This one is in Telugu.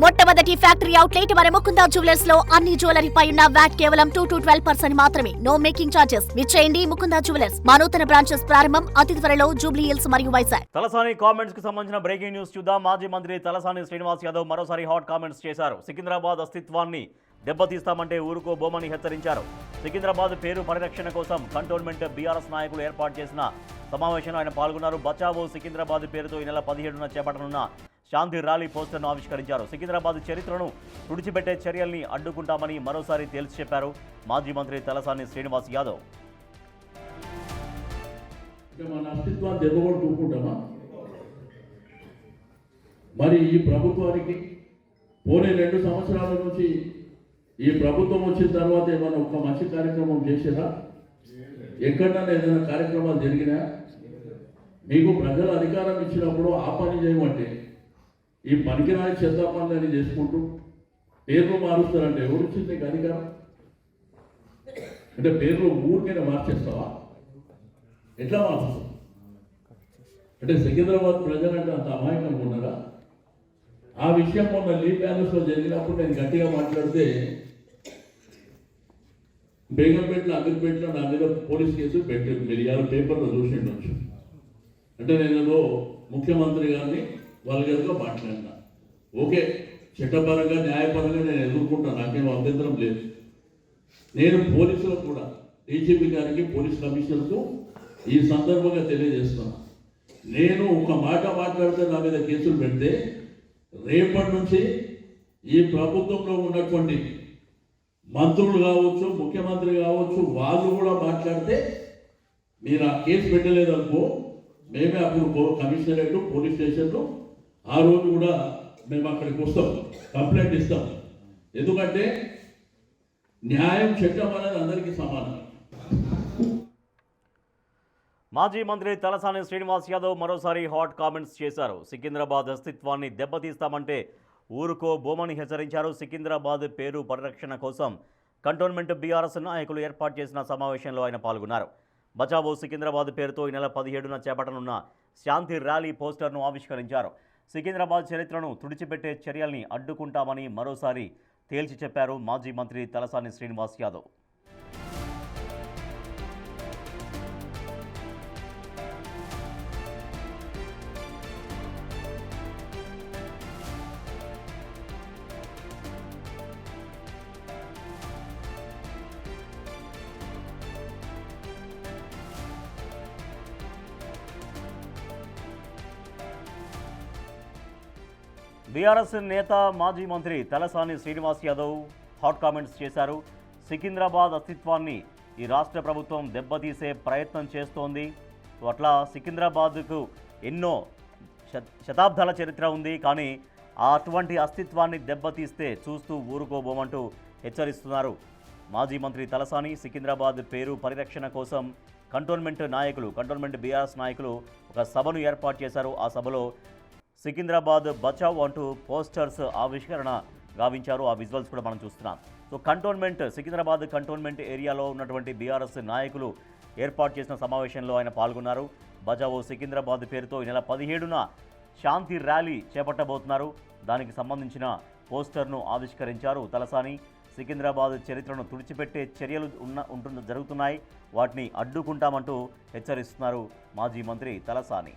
మొట్టమొదటి ఫ్యాక్టరీ అవుట్లెట్ మన ముకుందా జ్యువెలర్స్ లో అన్ని జ్యువెలరీపై ఉన్న వ్యాట్ కేవలం 2 to 12% మాత్రమే. No making charges. విచ్చేయండి ముకుందా జ్యువెలర్స్. మా నూతన బ్రాంచెస్ ప్రారంభం అతి త్వరలో జూబ్లీ హిల్స్ మరియు వైజాగ్. తలసాని కామెంట్స్ కు సంబంధించిన బ్రేకింగ్ న్యూస్ చూద్దాం. మాజీ మంత్రి తలసాని శ్రీనివాస్ యాదవ్ మరోసారి హాట్ కామెంట్స్ చేశారు. సికింద్రాబాద్ అస్తిత్వాన్ని దెబ్బతీస్తామంటే ఊరుకోబోమని హెచ్చరించారు. సికింద్రాబాద్ పేరు పరిరక్షణ కోసం కంటోన్మెంట్ బీఆర్ఎస్ నాయకులు ఏర్పాటు చేసిన సమావేశంలో ఆయన పాల్గొన్నారు. బచావో సికింద్రాబాద్ పేరుతో ఈ నెల 17న చేపట్టనున్న శాంతి ర్యాలీ పోస్టర్ను ఆవిష్కరించారు. సికింద్రాబాద్ చరిత్రను తుడిచిపెట్టే చర్యల్ని అడ్డుకుంటామని మరోసారి తేల్చి చెప్పారు మాజీ మంత్రి తలసాని శ్రీనివాస్ యాదవ్. మన అస్తిత్వాన్ని దెబ్బకొట్టుకుంటామా? మరి ఈ ప్రభుత్వానికి పోనీ 2 సంవత్సరాల నుంచి ఈ ప్రభుత్వం వచ్చిన తర్వాత ఏమైనా ఒక మంచి కార్యక్రమం చేసేదా? ఎక్కడన్నా ఏదైనా కార్యక్రమాలు జరిగినా? మీకు ప్రజలు అధికారం ఇచ్చినప్పుడు ఆ పని చేయమంటే ఈ పనికిరాని చెత్త పనులని చేసుకుంటూ పేర్లు మారుస్తారంటే ఎవరు ఇచ్చింది నీకు అధికారం? అంటే పేర్లు ఊరికైనా మార్చేస్తావా? ఎట్లా మార్చుతావు? అంటే సికింద్రాబాద్ ప్రజలంటే అంత అమాయకంగా ఉన్నారా? ఆ విషయం మొన్న లీవ్ బ్యాలెన్స్లో జరిగినప్పుడు నేను గట్టిగా మాట్లాడితే బేగంపేటలో అమీర్పేటలో నా మీద పోలీస్ కేసు పెట్టారు. మీరు ఇవాళ పేపర్లో చూసి ఉండొచ్చు. అంటే నేను ముఖ్యమంత్రి గారిని వాళ్ళ గారితో మాట్లాడినా. ఓకే, చట్టపరంగా న్యాయపరంగా నేను ఎదుర్కొంటాను, నాకేం అభ్యంతరం లేదు. నేను పోలీసులకు కూడా డీజీపీ గారికి పోలీస్ కమిషనర్కు ఈ సందర్భంగా తెలియజేస్తున్నా, నేను ఒక మాట మాట్లాడితే నా మీద కేసులు పెడితే రేపటి నుంచి ఈ ప్రభుత్వంలో ఉన్నటువంటి మంత్రులు కావచ్చు, ముఖ్యమంత్రి కావచ్చు, వాళ్ళు కూడా మాట్లాడితే మీరు ఆ కేసు పెట్టలేదనుకో, మేమే అప్పుడు కమిషనరేట్ పోలీస్ స్టేషన్లో ఆ రోజు కూడా మేము అక్కడికి వస్తాం, కంప్లైంట్ ఇస్తాం. ఎందుకంటే న్యాయం చట్టం అనేది అందరికీ సమానం. మాజీ మంత్రి తలసాని శ్రీనివాస్ యాదవ్ మరోసారి హాట్ కామెంట్స్ చేశారు. సికింద్రాబాద్ అస్తిత్వాన్ని దెబ్బతీస్తామంటే ఊరుకోబోమని హెచ్చరించారు. సికింద్రాబాద్ పేరు పరిరక్షణ కోసం కంటోన్మెంట్ బీఆర్ఎస్ నాయకులు ఏర్పాటు చేసిన సమావేశంలో ఆయన పాల్గొన్నారు. బచావో సికింద్రాబాద్ పేరుతో ఈ నెల 17న చేపట్టనున్న శాంతి ర్యాలీ పోస్టర్ను ఆవిష్కరించారు. సికింద్రాబాద్ చరిత్రను తుడిచిపెట్టే చర్యల్ని అడ్డుకుంటామని మరోసారి తేల్చి చెప్పారు మాజీ మంత్రి తలసాని శ్రీనివాస్ యాదవ్. బీఆర్ఎస్ నేత మాజీ మంత్రి తలసాని శ్రీనివాస్ యాదవ్ హాట్ కామెంట్స్ చేశారు. సికింద్రాబాద్ అస్తిత్వాన్ని ఈ రాష్ట్ర ప్రభుత్వం దెబ్బతీసే ప్రయత్నం చేస్తోంది. అట్లా సికింద్రాబాద్కు ఎన్నో శతాబ్దాల చరిత్ర ఉంది, కానీ అటువంటి అస్తిత్వాన్ని దెబ్బతీస్తే చూస్తూ ఊరుకోబోమంటూ హెచ్చరిస్తున్నారు మాజీ మంత్రి తలసాని. సికింద్రాబాద్ పేరు పరిరక్షణ కోసం కంటోన్మెంట్ బీఆర్ఎస్ నాయకులు ఒక సభను ఏర్పాటు చేశారు. ఆ సభలో సికింద్రాబాద్ బచావ్ అంటూ పోస్టర్స్ ఆవిష్కరణ గావించారు. ఆ విజువల్స్ కూడా మనం చూస్తున్నాం. సో సికింద్రాబాద్ కంటోన్మెంట్ ఏరియాలో ఉన్నటువంటి బీఆర్ఎస్ నాయకులు ఏర్పాటు చేసిన సమావేశంలో ఆయన పాల్గొన్నారు. బచావో సికింద్రాబాద్ పేరుతో ఈ నెల 17న శాంతి ర్యాలీ చేపట్టబోతున్నారు. దానికి సంబంధించిన పోస్టర్ను ఆవిష్కరించారు తలసాని. సికింద్రాబాద్ చరిత్రను తుడిచిపెట్టే చర్యలు జరుగుతున్నాయి, వాటిని అడ్డుకుంటామంటూ హెచ్చరిస్తున్నారు మాజీ మంత్రి తలసాని.